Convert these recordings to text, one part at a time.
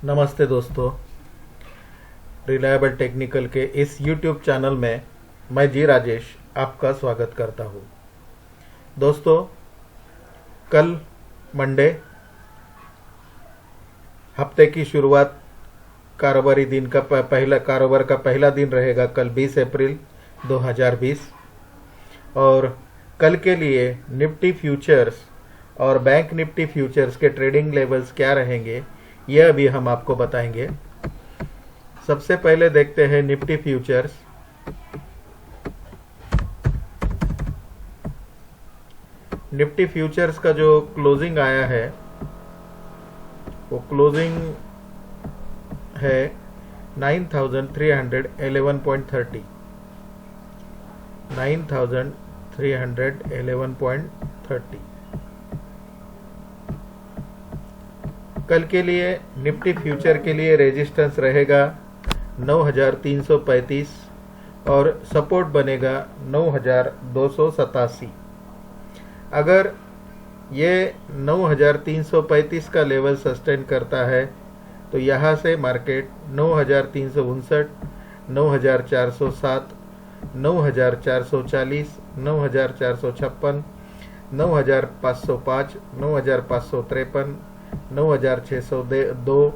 नमस्ते दोस्तों। Reliable technical के इस YouTube चैनल में मैं जी राजेश आपका स्वागत करता हूँ। दोस्तों, कल मंडे हफ्ते की शुरुआत कारोबारी दिन का पहला कारोबार का पहला दिन रहेगा कल 20 अप्रैल 2020 और कल के लिए निफ्टी फ्यूचर्स और बैंक निफ्टी फ्यूचर्स के ट्रेडिंग लेवल्स क्या रहेंगे यह अभी हम आपको बताएंगे। सबसे पहले देखते हैं निफ्टी फ्यूचर्स। निफ्टी फ्यूचर्स का जो क्लोजिंग आया है वो क्लोजिंग है 9311.30 9311.30। कल के लिए निफ्टी फ्यूचर के लिए रेजिस्टेंस रहेगा 9335 और सपोर्ट बनेगा 9287। अगर ये 9335 का लेवल सस्टेन करता है तो यहाँ से मार्केट 9359, 9407, 9440, 9456, 9505, 9553, 9602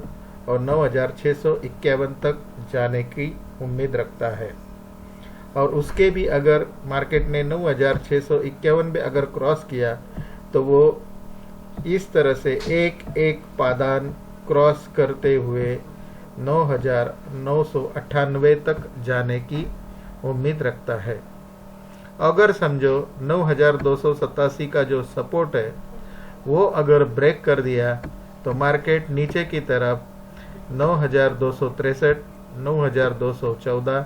और 9651 तक जाने की उम्मीद रखता है। और उसके भी अगर मार्केट ने 9651 भी अगर क्रॉस किया तो वो इस तरह से एक एक पादान क्रॉस करते हुए 9998 तक जाने की उम्मीद रखता है। अगर समझो 9287 का जो सपोर्ट है वो अगर ब्रेक कर दिया तो मार्केट नीचे की तरफ 9263, 9214,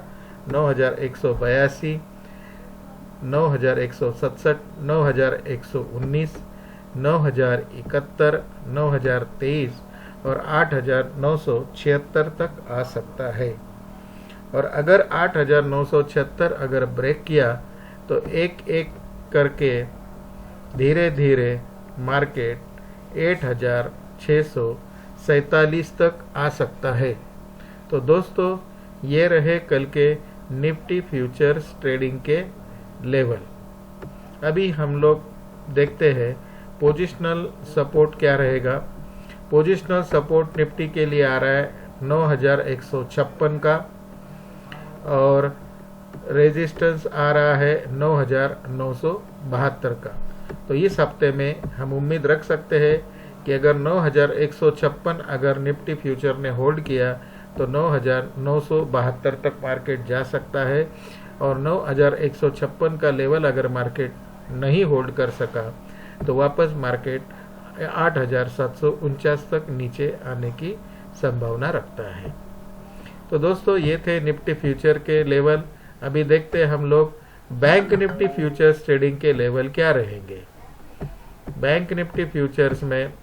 9182, 9167, 9119, 9071, 9023 और 8976 तक आ सकता है। और अगर 8976 अगर ब्रेक किया तो एक एक करके धीरे धीरे मार्केट 8647 तक आ सकता है। तो दोस्तों, ये रहे कल के निफ्टी फ्यूचर्स ट्रेडिंग के लेवल। अभी हम लोग देखते हैं पोजिशनल सपोर्ट क्या रहेगा। पोजिशनल सपोर्ट निफ्टी के लिए आ रहा है 9156 का और रेजिस्टेंस आ रहा है 9972 का। तो इस हफ्ते में हम उम्मीद रख सकते हैं कि अगर 9156 अगर निफ्टी फ्यूचर ने होल्ड किया तो 9972 तक मार्केट जा सकता है। और 9156 का लेवल अगर मार्केट नहीं होल्ड कर सका तो वापस मार्केट 8749 तक नीचे आने की संभावना रखता है। तो दोस्तों, ये थे निफ्टी फ्यूचर के लेवल। अभी देखते हैं हम लोग बैंक निफ्टी फ्यूचर्स ट्रेडिंग के लेवल क्या रहेंगे। बैंक निफ्टी फ्यूचर्स में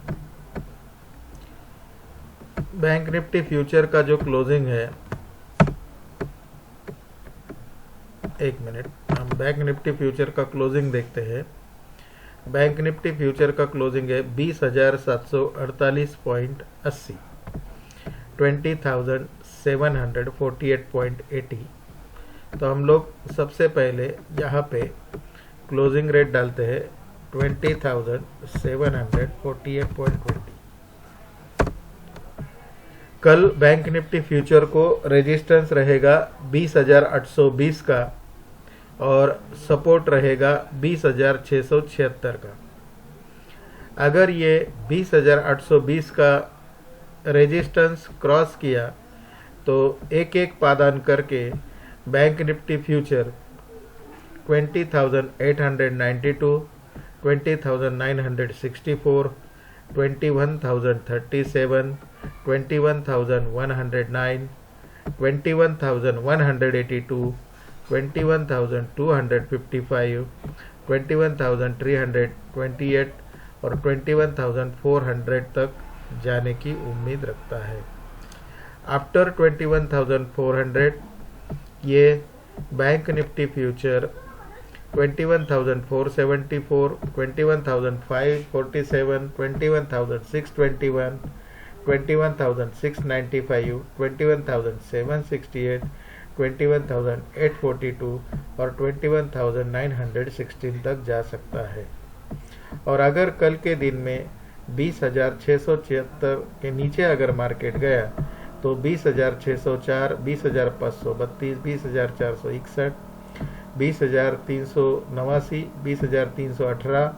बैंक निफ्टी फ्यूचर का जो क्लोजिंग है, एक मिनट, हम बैंक निफ्टी फ्यूचर का क्लोजिंग देखते हैं। बैंक निफ्टी फ्यूचर का क्लोजिंग है 20,748.80, 20,748.80। तो हम लोग सबसे पहले यहाँ पे क्लोजिंग रेट डालते हैं 20,748.20। कल बैंक निफ्टी फ्यूचर को रेजिस्टेंस रहेगा 20,820 का और सपोर्ट रहेगा 20,676 का। अगर ये 20,820 का रेजिस्टेंस क्रॉस किया तो एक एक पादान करके बैंक निफ्टी फ्यूचर 20,892, 20,964, 21,037, 21,109, 21,182, 21,255, 21,328 और 21,400 तक जाने की उम्मीद रखता है। आफ्टर 21,400 ये बैंक निफ्टी फ्यूचर 21,474, 21,547, 21,621, 21,695, 21,768, 21,842 और 21,916 तक जा सकता है। और अगर कल के दिन में 20,676 के नीचे अगर मार्केट गया तो 20,604, 20,532, 20,461, 20,389, 20,318,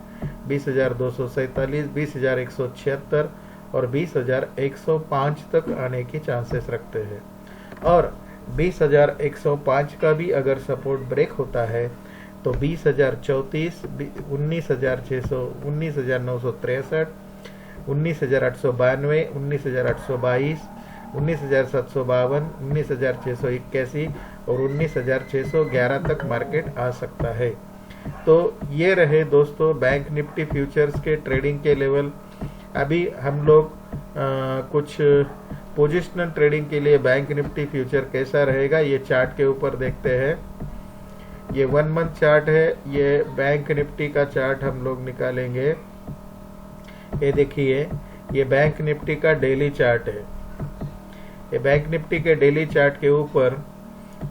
20,247, 20,176 और 20,105 तक आने की चांसेस रखते हैं। और 20,105 का भी अगर सपोर्ट ब्रेक होता है तो 20,034, 19,600, 19,963, 19,892, 19,822, 19,752, 19,681 और 19,611 तक मार्केट आ सकता है। तो ये रहे दोस्तों बैंक निफ्टी फ्यूचर्स के ट्रेडिंग के लेवल। अभी हम लोग कुछ पोजिशनल ट्रेडिंग के लिए बैंक निफ्टी फ्यूचर कैसा रहेगा ये चार्ट के ऊपर देखते हैं। ये 1 मंथ चार्ट है, ये बैंक निफ्टी का चार्ट हम लोग निकालेंगे। ये देखिए, ये बैंक निफ्टी का डेली चार्ट है। ये बैंक निफ्टी के डेली चार्ट के ऊपर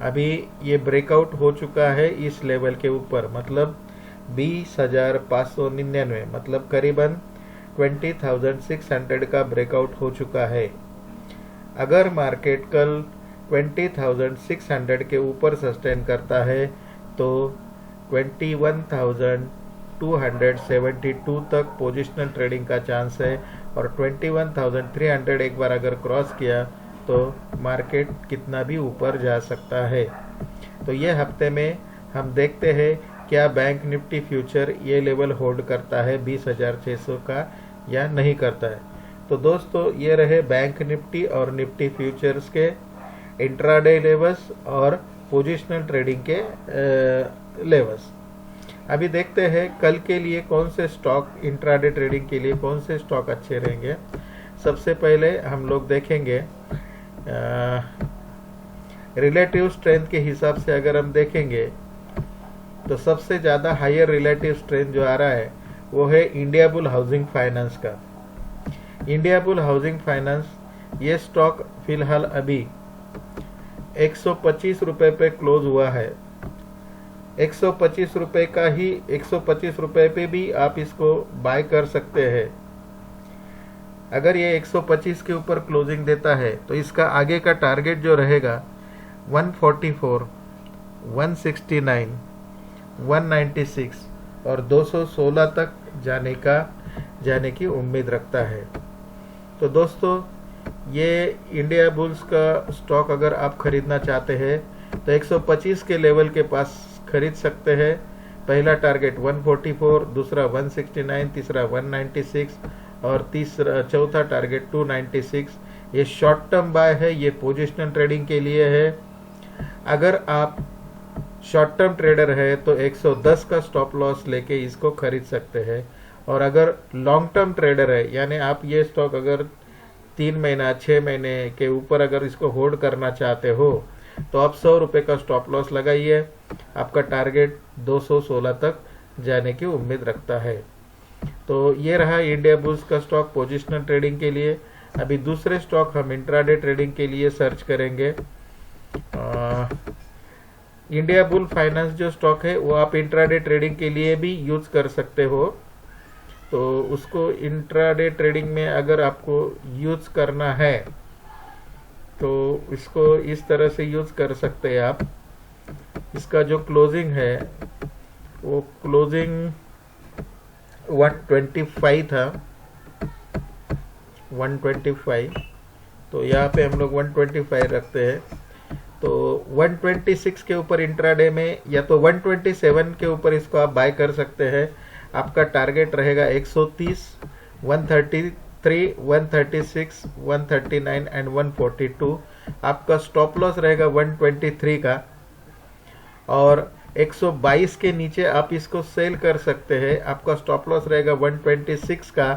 अभी ये ब्रेकआउट हो चुका है इस लेवल के ऊपर, मतलब 20,599, मतलब करीबन 20,600 का ब्रेकआउट हो चुका है। अगर मार्केट कल 20,600 के ऊपर सस्टेन करता है तो 21,272 तक पोजिशनल ट्रेडिंग का चांस है, और 21,300 एक बार अगर क्रॉस किया तो मार्केट कितना भी ऊपर जा सकता है। तो ये हफ्ते में हम देखते हैं क्या बैंक निफ्टी फ्यूचर ये लेवल होल्ड करता है 20,600 का या नहीं करता है। तो दोस्तों ये रहे बैंक निफ्टी और निफ्टी फ्यूचर्स के इंट्राडे लेवल्स और पोजिशनल ट्रेडिंग के लेवल्स। अभी देखते हैं कल के लिए कौन से स्टॉक, इंट्राडे ट्रेडिंग के लिए कौन से स्टॉक अच्छे रहेंगे। सबसे पहले हम लोग देखेंगे रिलेटिव स्ट्रेंथ के हिसाब से अगर हम देखेंगे तो सबसे ज़्यादा हायर रिलेटिव स्ट्रेंथ जो आ रहा है वो है इंडिया बुल हाउसिंग फाइनेंस का। इंडिया बुल हाउसिंग फाइनेंस ये स्टॉक फिलहाल अभी 125 रुपये पे क्लोज हुआ है। 125 रुपये का ही 125 रुपये पे भी आप इसको बाय कर सकते हैं। अगर ये 125 के ऊपर क्लोजिंग देता है तो इसका आगे का टारगेट जो रहेगा 144, 169, 196 और 216 तक जाने की उम्मीद रखता है। तो दोस्तों ये इंडिया बुल्स का स्टॉक अगर आप खरीदना चाहते हैं तो 125 के लेवल के पास खरीद सकते हैं। पहला टारगेट 144, दूसरा 169, तीसरा 196 और चौथा टारगेट 296। ये शॉर्ट टर्म बाय है, ये पोजिशनल ट्रेडिंग के लिए है। अगर आप शॉर्ट टर्म ट्रेडर है तो 110 का स्टॉप लॉस लेके इसको खरीद सकते हैं। और अगर लॉन्ग टर्म ट्रेडर है, यानी आप ये स्टॉक अगर 3 महीना 6 महीने के ऊपर अगर इसको होल्ड करना चाहते हो तो आप 100 रुपये का स्टॉप लॉस लगाइए। आपका टारगेट 216 तक जाने की उम्मीद रखता है। तो ये रहा इंडिया बुल्स का स्टॉक पोजिशनल ट्रेडिंग के लिए। अभी दूसरे स्टॉक हम इंट्राडे ट्रेडिंग के लिए सर्च करेंगे। इंडिया बुल फाइनेंस जो स्टॉक है वो आप इंट्राडे ट्रेडिंग के लिए भी यूज कर सकते हो। तो उसको इंट्राडे ट्रेडिंग में अगर आपको यूज करना है तो इसको इस तरह से यूज कर सकते हैं आप। इसका जो क्लोजिंग है वो क्लोजिंग 125 था, 125। तो यहाँ पे हम लोग 125 रखते हैं। तो 126 के ऊपर इंट्राडे में या तो 127 के ऊपर इसको आप बाय कर सकते हैं। आपका टारगेट रहेगा 130, 133, 136, 139 एंड 142। आपका स्टॉप लॉस रहेगा 123 का, और 122 के नीचे आप इसको सेल कर सकते हैं। आपका स्टॉप लॉस रहेगा 126 का,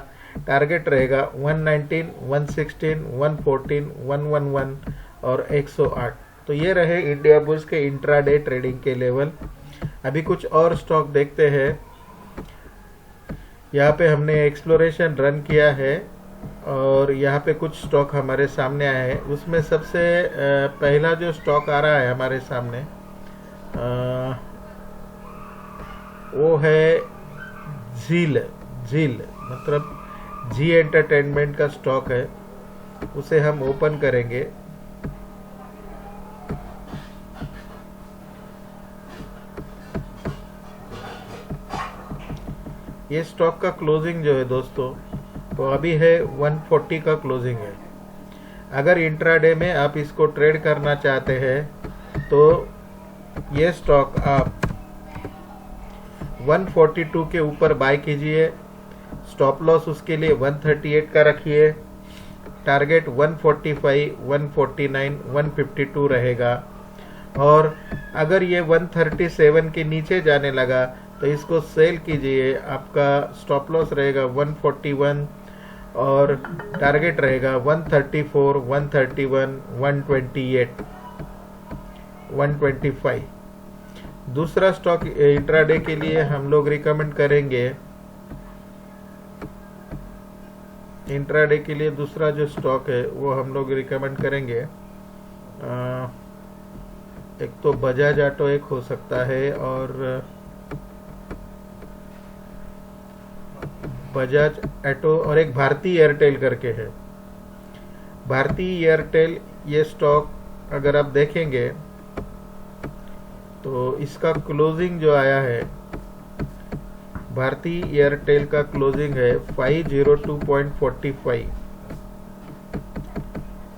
टारगेट रहेगा 119, 116, 114, 111 और 108। तो ये रहे इंडिया बुल्स के इंट्राडे ट्रेडिंग के लेवल। अभी कुछ और स्टॉक देखते हैं। यहाँ पे हमने एक्सप्लोरेशन रन किया है और यहाँ पे कुछ स्टॉक हमारे सामने आए हैं। उसमें सबसे पहला जो स्टॉक आ रहा है हमारे सामने वो है झील झील मतलब जी एंटरटेनमेंट का स्टॉक है। उसे हम ओपन करेंगे। ये स्टॉक का क्लोजिंग जो है दोस्तों वो अभी है 140 का क्लोजिंग है। अगर इंट्राडे में आप इसको ट्रेड करना चाहते हैं तो ये स्टॉक आप 142 के ऊपर बाय कीजिए। स्टॉप लॉस उसके लिए 138 का रखिए। टारगेट 145, 149, 152 रहेगा। और अगर ये 137 के नीचे जाने लगा तो इसको सेल कीजिए। आपका स्टॉप लॉस रहेगा 141 और टारगेट रहेगा 134, 131, 128, 125। दूसरा स्टॉक इंट्राडे के लिए हम लोग रिकमेंड करेंगे। इंट्राडे के लिए दूसरा जो स्टॉक है वो हम लोग रिकमेंड करेंगे। एक तो बजाज ऑटो एक हो सकता है और बजाज ऑटो और एक भारती एयरटेल करके है। भारती एयरटेल ये स्टॉक अगर आप देखेंगे तो इसका क्लोजिंग जो आया है, भारती एयरटेल का क्लोजिंग है 502.45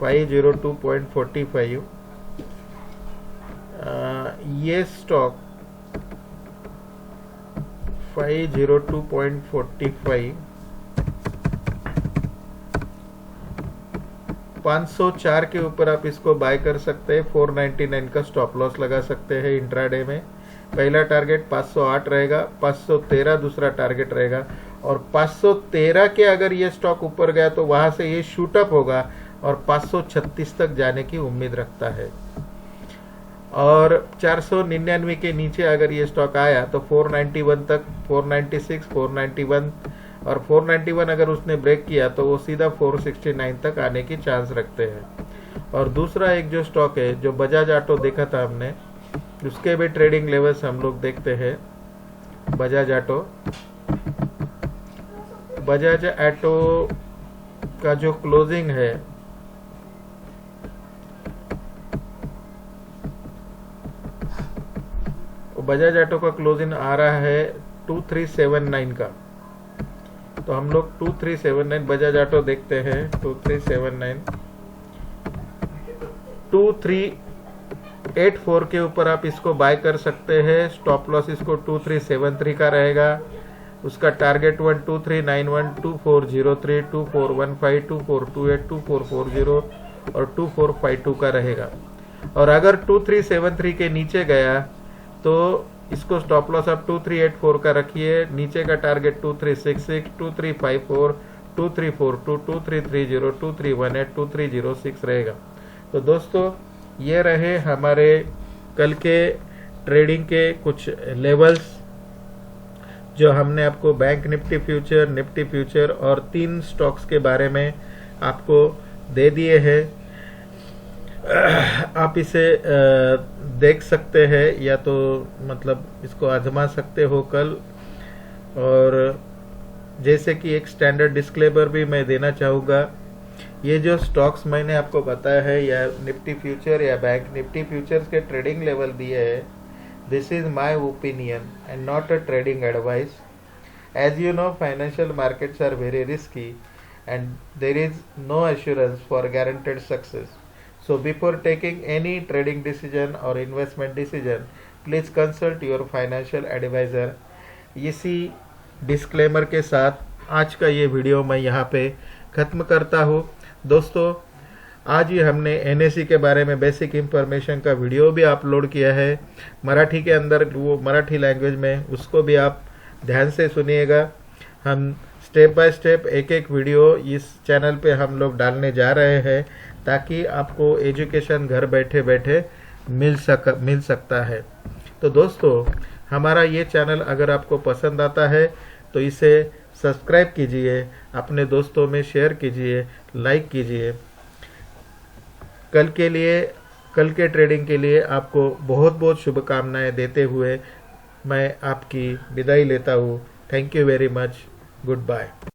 502.45। ये स्टॉक 502.45 504 के ऊपर आप इसको बाय कर सकते हैं। 499 का स्टॉप लॉस लगा सकते हैं इंट्राडे में। पहला टारगेट 508 रहेगा, 513 दूसरा टारगेट रहेगा और 513 के अगर ये स्टॉक ऊपर गया तो वहां से ये शूट अप होगा और 536 तक जाने की उम्मीद रखता है। और 499 के नीचे अगर ये स्टॉक आया तो 491 तक, 496, 491 और 491 अगर उसने ब्रेक किया तो वो सीधा 469 तक आने की चांस रखते हैं। और दूसरा एक जो स्टॉक है जो बजाज ऑटो देखा था हमने, उसके भी ट्रेडिंग लेवल्स हम लोग देखते हैं। बजाज ऑटो का जो क्लोजिंग है बजाज ऑटो का क्लोजिंग आ रहा है 2379 का। तो हम लोग 2379 बजाज ऑटो देखते हैं। 2379 2384 के ऊपर आप इसको बाय कर सकते हैं। स्टॉप लॉस इसको 2373 का रहेगा। उसका टारगेट 12391, 2403, 2415, 2428, 2440 और 2452 का रहेगा। और अगर 2373 के नीचे गया तो इसको स्टॉप लॉस आप 2384 का रखिए। नीचे का टारगेट 2366, 2354, 2342, 2330, 2318, 2306 रहेगा। तो दोस्तों ये रहे हमारे कल के ट्रेडिंग के कुछ लेवल्स जो हमने आपको बैंक निफ्टी फ्यूचर और 3 स्टॉक्स के बारे में आपको दे दिए हैं। आप इसे देख सकते हैं या तो मतलब इसको आजमा सकते हो कल। और जैसे कि एक स्टैंडर्ड डिस्क्लेमर भी मैं देना चाहूँगा, ये जो स्टॉक्स मैंने आपको बताया है या निफ्टी फ्यूचर या बैंक निफ्टी फ्यूचर्स के ट्रेडिंग लेवल दिए हैं, this is my opinion and not a trading advice. As you know, financial markets are very risky and there is no assurance for guaranteed success. So before taking any trading decision or investment decision, please consult your financial advisor। इसी disclaimer के साथ आज का ये video मैं यहाँ पे ख़त्म करता हूँ। दोस्तों आज ही हमने NSE के बारे में बेसिक इंफॉर्मेशन का वीडियो भी अपलोड किया है मराठी के अंदर, वो मराठी लैंग्वेज में, उसको भी आप ध्यान से सुनिएगा। हम स्टेप बाय स्टेप एक एक वीडियो इस चैनल पे हम लोग डालने जा रहे हैं ताकि आपको एजुकेशन घर बैठे बैठे मिल सकता है। तो दोस्तों हमारा ये चैनल अगर आपको पसंद आता है तो इसे सब्सक्राइब कीजिए, अपने दोस्तों में शेयर कीजिए, लाइक कीजिए। कल के ट्रेडिंग के लिए आपको बहुत बहुत शुभकामनाएं देते हुए मैं आपकी विदाई लेता हूँ। Thank you very much. Good bye.